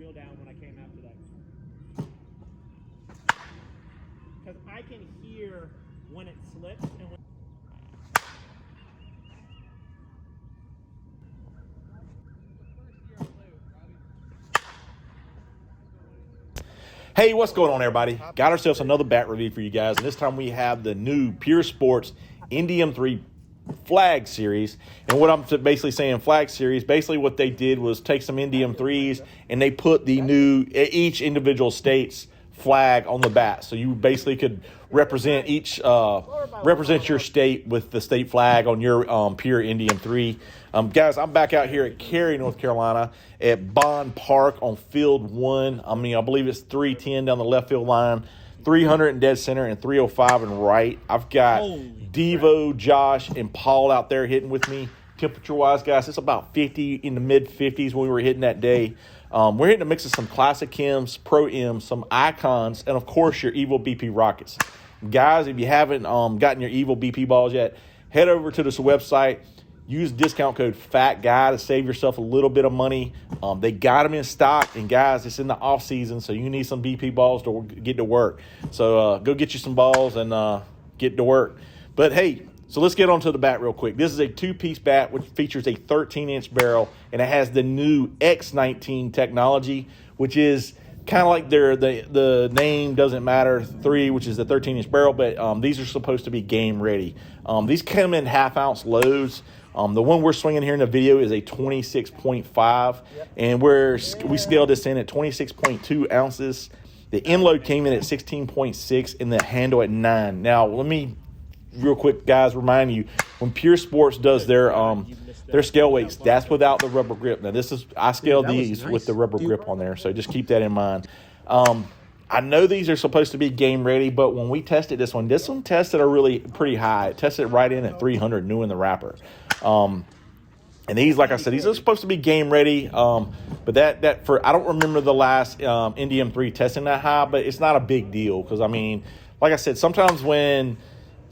wheel down when I came out today. Because I can hear when it slips and when Hey, what's going on, everybody? Got ourselves another bat review for you guys, and this time we have the new Pure Sports NDM3 Flag Series. And what I'm basically saying, Flag Series, basically what they did was take some NDM3s and they put the new, each individual state's flag on the bat. So you basically could represent represent your state with the state flag on your Pure NDM3. Guys, I'm back out here at Cary, North Carolina at Bond Park on field 1. I believe it's 310 down the left field line, 300 in dead center, and 305 in right. I've got Devo, Josh, and Paul out there hitting with me. Temperature-wise, guys, it's about 50 in the mid-50s when we were hitting that day. We're hitting a mix of some Classic Chems, Pro M's, some Icons, and, of course, your Evil BP Rockets. Guys, if you haven't gotten your Evil BP balls yet, head over to this website. Use discount code FATGUY to save yourself a little bit of money. They got them in stock, and, guys, it's in the off-season, so you need some BP balls to get to work. So go get you some balls and get to work. But, hey, so let's get on to the bat real quick. This is a two-piece bat which features a 13-inch barrel, and it has the new X19 technology, which is kind of like the name doesn't matter, 3, which is the 13-inch barrel, but these are supposed to be game ready. These come in half-ounce loads. The one we're swinging here in the video is a 26.5, and we scaled this in at 26.2 ounces. The end load came in at 16.6 and the handle at 9. Now, let me real quick, guys, remind you, when Pure Sports does their scale weights, that's without the rubber grip. Now, I scaled these with the rubber grip on there, so just keep that in mind. I know these are supposed to be game ready, but when we tested this one tested pretty high. It tested right in at 300 new in the wrapper. And these, like I said, these are supposed to be game ready. But I don't remember the last NDM3 testing that high, but it's not a big deal because, like I said, sometimes when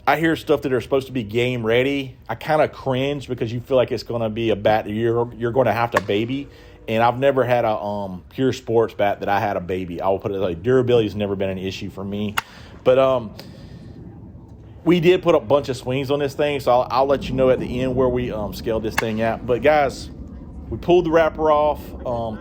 I hear stuff that are supposed to be game ready, I kind of cringe because you feel like it's going to be a bat that you're going to have to baby. And I've never had a Pure Sports bat that I had a baby. I will put it like durability has never been an issue for me. But we did put a bunch of swings on this thing, so I'll let you know at the end where we scaled this thing at. But guys, we pulled the wrapper off.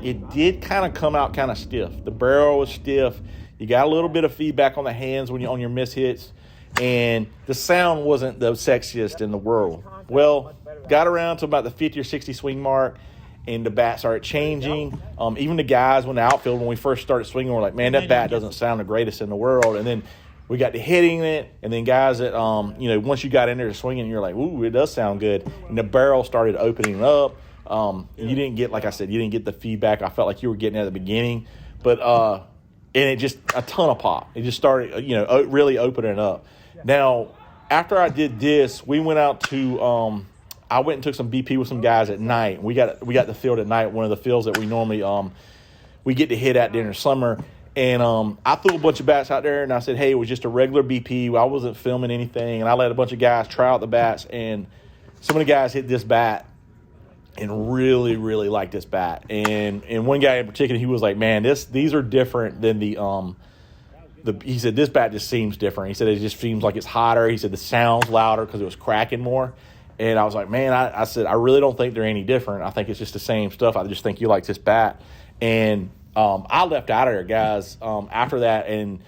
It did kind of come out kind of stiff. The barrel was stiff. You got a little bit of feedback on the hands when you're on your miss hits. And the sound wasn't the sexiest in the world. Well, got around to about the 50 or 60 swing mark, and the bat started changing. Even the guys when the outfield, when we first started swinging, were like, man, that bat doesn't sound the greatest in the world. And then we got to hitting it, and then guys that, once you got in there swinging, you're like, ooh, it does sound good. And the barrel started opening up. You didn't get, like I said, you didn't get the feedback I felt like you were getting at the beginning. But, and it just, a ton of pop. It just started, really opening up. Now, after I did this, we went out to I went and took some BP with some guys at night. We got the field at night, one of the fields that we normally we get to hit at during the summer. And I threw a bunch of bats out there, and I said, hey, it was just a regular BP. I wasn't filming anything, and I let a bunch of guys try out the bats. And some of the guys hit this bat and really, really liked this bat. And one guy in particular, he was like, man, these are different than he said, this bat just seems different. He said, it just seems like it's hotter. He said, the sound's louder because it was cracking more. And I was like, man, I said, I really don't think they're any different. I think it's just the same stuff. I just think you like this bat. And I left out of there, guys, after that. And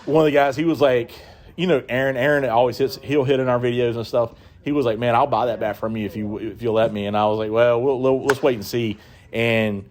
one of the guys, he was like, Aaron always he'll hit in our videos and stuff. He was like, man, I'll buy that bat from you if you'll let me. And I was like, well, let's wait and see. And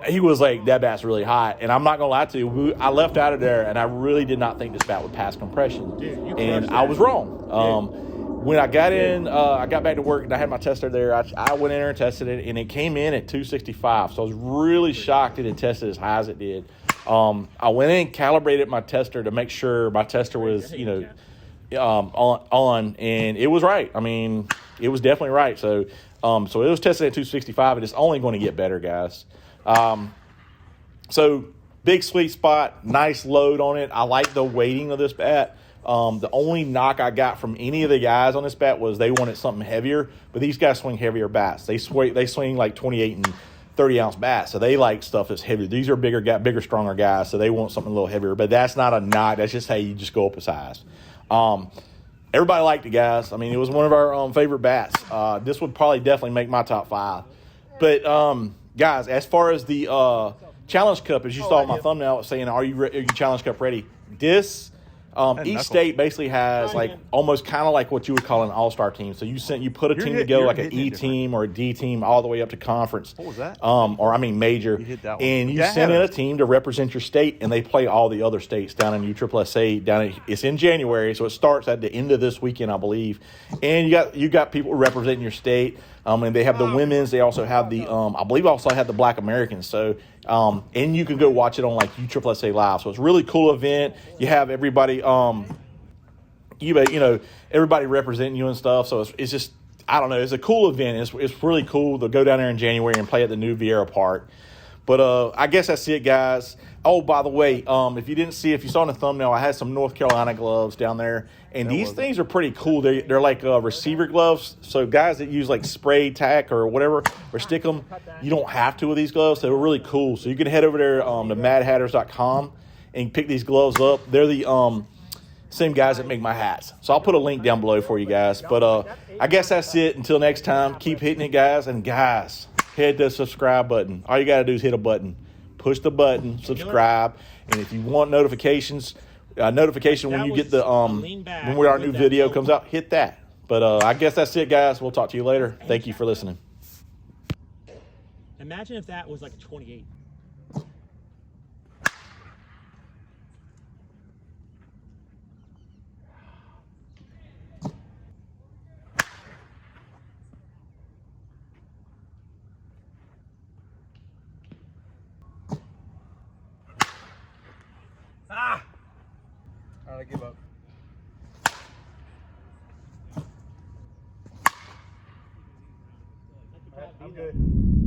he was like, that bat's really hot. And I'm not going to lie to you. I left out of there, and I really did not think this bat would pass compression. And I was wrong. When I got in, I got back to work, and I had my tester there. I went in there and tested it, and it came in at 265. So I was really shocked that it tested as high as it did. I went in and calibrated my tester to make sure my tester was, on, and it was right. It was definitely right. So it was tested at 265, and it's only going to get better, guys. So big sweet spot, nice load on it. I like the weighting of this bat. The only knock I got from any of the guys on this bat was they wanted something heavier, but these guys swing heavier bats. They swing like 28 and 30-ounce bat, so they like stuff that's heavier. These are bigger, stronger guys, so they want something a little heavier. But that's not a knock. That's just, hey, you just go up a size. Everybody liked it, guys. I mean, it was one of our favorite bats. This would probably definitely make my top 5. But, guys, as far as the Challenge Cup, as you saw in my thumbnail saying, are you Challenge Cup ready? This each state basically has like almost kind of like what you would call an all-star team. So you put a team together like an E team or a D team all the way up to conference. What was that? Or I mean major. You hit that one. And you send in a team to represent your state, and they play all the other states down in USSSA. It's in January, so it starts at the end of this weekend, I believe. And you got people representing your state. And they have the women's. They also have the I believe also have the Black Americans. So and you can go watch it on like USSSA Live. So it's a really cool event. You have everybody everybody representing you and stuff. So it's just, I don't know, it's a cool event. It's really cool to go down there in January and play at the new Vieira Park. But I guess that's it, guys. Oh, by the way, if you saw in the thumbnail, I had some North Carolina gloves down there. And these things are pretty cool. They're like receiver gloves. So guys that use like spray tack or whatever, or stick them, you don't have to with these gloves. They're really cool. So you can head over there to madhatters.com and pick these gloves up. They're the same guys that make my hats. So I'll put a link down below for you guys. But I guess that's it. Until next time, keep hitting it, guys. And guys, hit the subscribe button. All you got to do is hit a button. Push the button, subscribe. And if you want notifications, when you get the when our new video comes out, hit that. But I guess that's it, guys. We'll talk to you later. Thank you for listening. Imagine if that was like a 28. I give up. I'm good.